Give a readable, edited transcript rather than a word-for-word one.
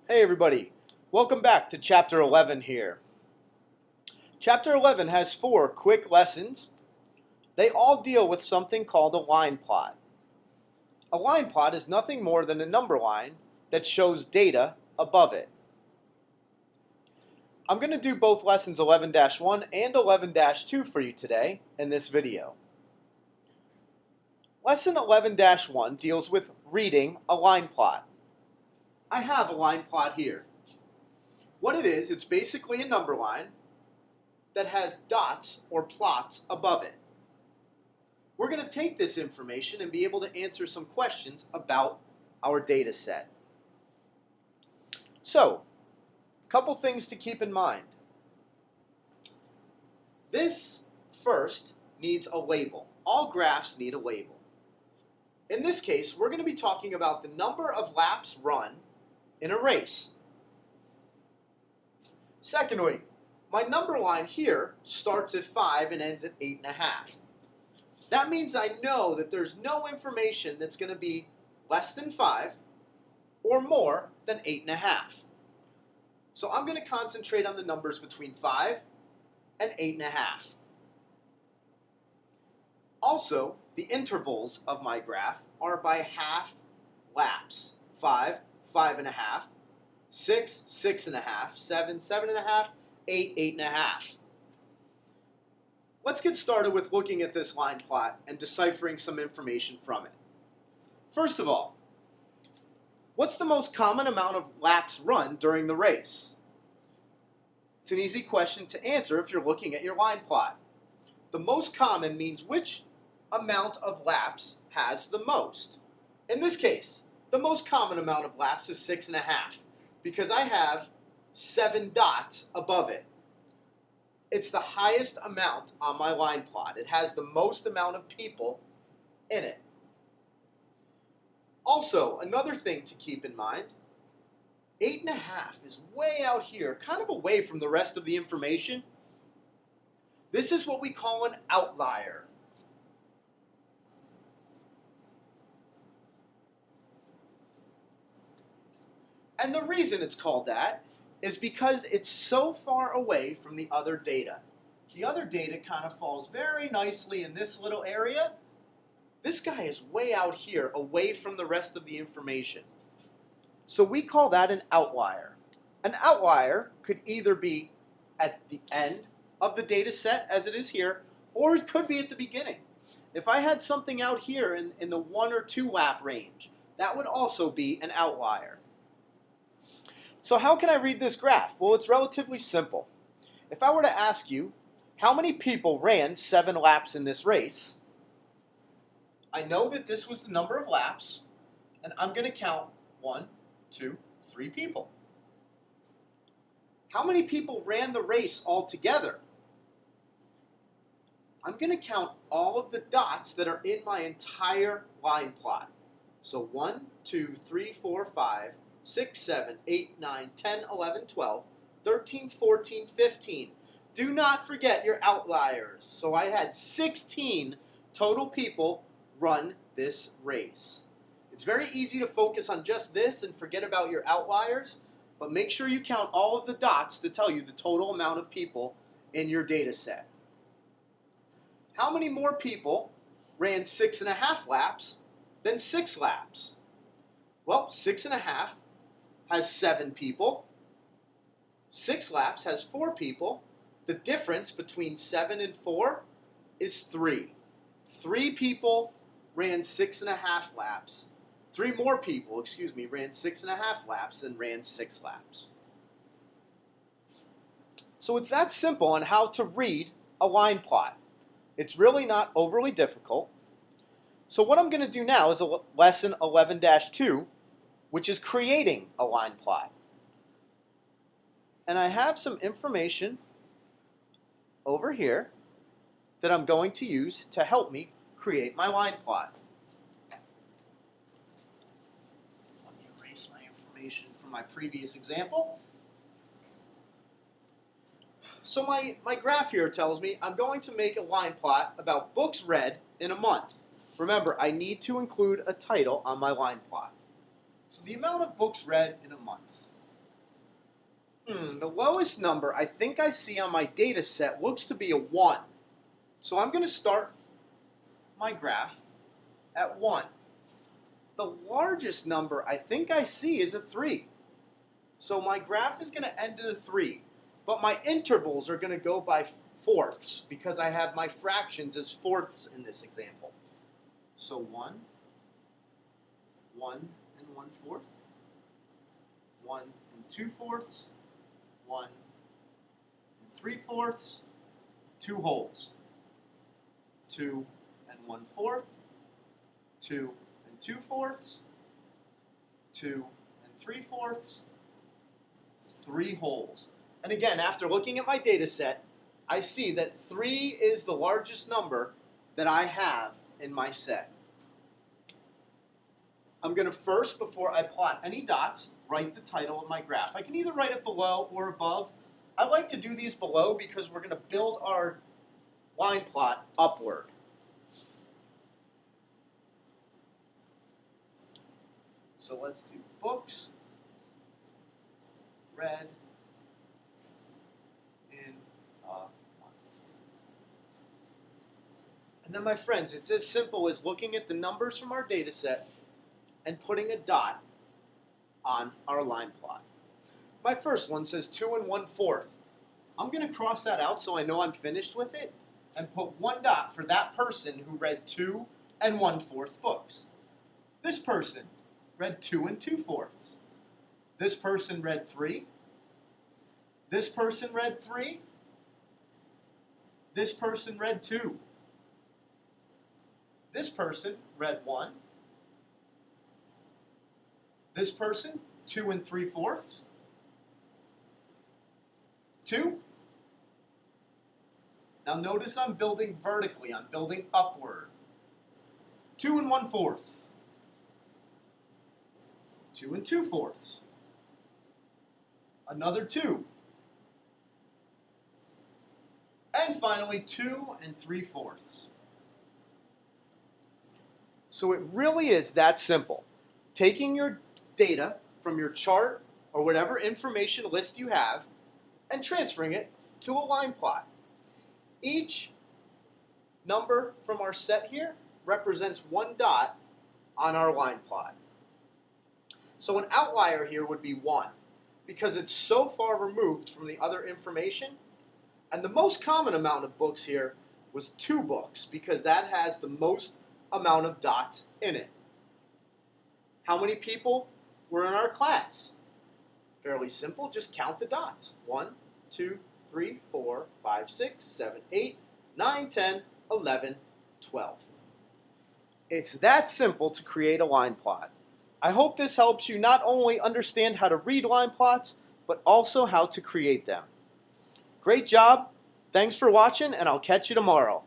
Hey everybody, welcome back to Chapter 11 here. Chapter 11 has 4 quick lessons. They all deal with something called a line plot. A line plot is nothing more than a number line that shows data above it. I'm going to do both lessons 11-1 and 11-2 for you today in this video. Lesson 11-1 deals with reading a line plot. I have a line plot here. What it is, it's basically a number line that has dots or plots above it. We're going to take this information and be able to answer some questions about our data set. So, a couple things to keep in mind. This first needs a label. All graphs need a label. In this case, we're going to be talking about the number of laps run in a race. Secondly, my number line here starts at 5 and ends at 8.5. That means I know that there's no information that's going to be less than 5 or more than 8.5. So I'm going to concentrate on the numbers between 5 and 8.5. Also, the intervals of my graph are by half laps. 5, 5.5, 6, 6.5, 7, 7.5, 8, 8.5. Let's get started with looking at this line plot and deciphering some information from it. First of all, what's the most common amount of laps run during the race? It's an easy question to answer if you're looking at your line plot. The most common means which amount of laps has the most. In this case, the most common amount of laps is 6.5 because I have 7 dots above it. It's the highest amount on my line plot. It has the most amount of people in it. Also, another thing to keep in mind, 8.5 is way out here, kind of away from the rest of the information. This is what we call an outlier. And the reason it's called that is because it's so far away from the other data. The other data kind of falls very nicely in this little area. This guy is way out here, away from the rest of the information. So we call that an outlier. An outlier could either be at the end of the data set, as it is here, or it could be at the beginning. If I had something out here in the 1 or 2 lap range, that would also be an outlier. So how can I read this graph? Well, it's relatively simple. If I were to ask you, how many people ran 7 laps in this race? I know that this was the number of laps, and I'm going to count 1, 2, 3 people. How many people ran the race altogether? I'm going to count all of the dots that are in my entire line plot. So 1, 2, 3, 4, 5, 6, 7, 8, 9, 10, 11, 12, 13, 14, 15. Do not forget your outliers. So I had 16 total people run this race. It's very easy to focus on just this and forget about your outliers, but make sure you count all of the dots to tell you the total amount of people in your data set. How many more people ran 6.5 laps than 6 laps? Well, 6.5 has 7 people. 6 laps has 4 people. The difference between 7 and 4 is 3. 3 people ran 6.5 laps. 3 more people, ran 6.5 laps and ran 6 laps. So it's that simple on how to read a line plot. It's really not overly difficult. So what I'm going to do now is lesson 11-2, which is creating a line plot. And I have some information over here that I'm going to use to help me create my line plot. Let me erase my information from my previous example. So my graph here tells me I'm going to make a line plot about books read in a month. Remember, I need to include a title on my line plot. So the amount of books read in a month. The lowest number I think I see on my data set looks to be a 1. So I'm going to start my graph at 1. The largest number I think I see is a 3. So my graph is going to end at a 3. But my intervals are going to go by fourths because I have my fractions as fourths in this example. So 1, 1 and 1/4, 1 and 2/4, 1 and 3/4, 2 wholes, 2 and 1/4, 2 and 2/4, 2 and 3/4, 3 wholes. And again, after looking at my data set, I see that 3 is the largest number that I have in my set. I'm going to first, before I plot any dots, write the title of my graph. I can either write it below or above. I like to do these below because we're going to build our line plot upward. So let's do books, read in a month. And then, my friends, it's as simple as looking at the numbers from our data set and putting a dot on our line plot. My first one says 2 and 1/4. I'm going to cross that out so I know I'm finished with it and put 1 dot for that person who read 2 and 1/4 books. This person read 2 and 2/4. This person read 3. This person read 3. This person read 2. This person read 1. This person, 2 and 3/4. 2. Now notice I'm building vertically. I'm building upward. 2 and 1/4. 2 and 2/4. Another 2. And finally, 2 and 3/4. So it really is that simple. Taking your data from your chart or whatever information list you have and transferring it to a line plot. Each number from our set here represents 1 dot on our line plot. So an outlier here would be 1 because it's so far removed from the other information. And the most common amount of books here was 2 books because that has the most amount of dots in it. How many people were in our class? Fairly simple, just count the dots. 1, 2, 3, 4, 5, 6, 7, 8, 9, 10, 11, 12. It's that simple to create a line plot. I hope this helps you not only understand how to read line plots, but also how to create them. Great job, thanks for watching, and I'll catch you tomorrow.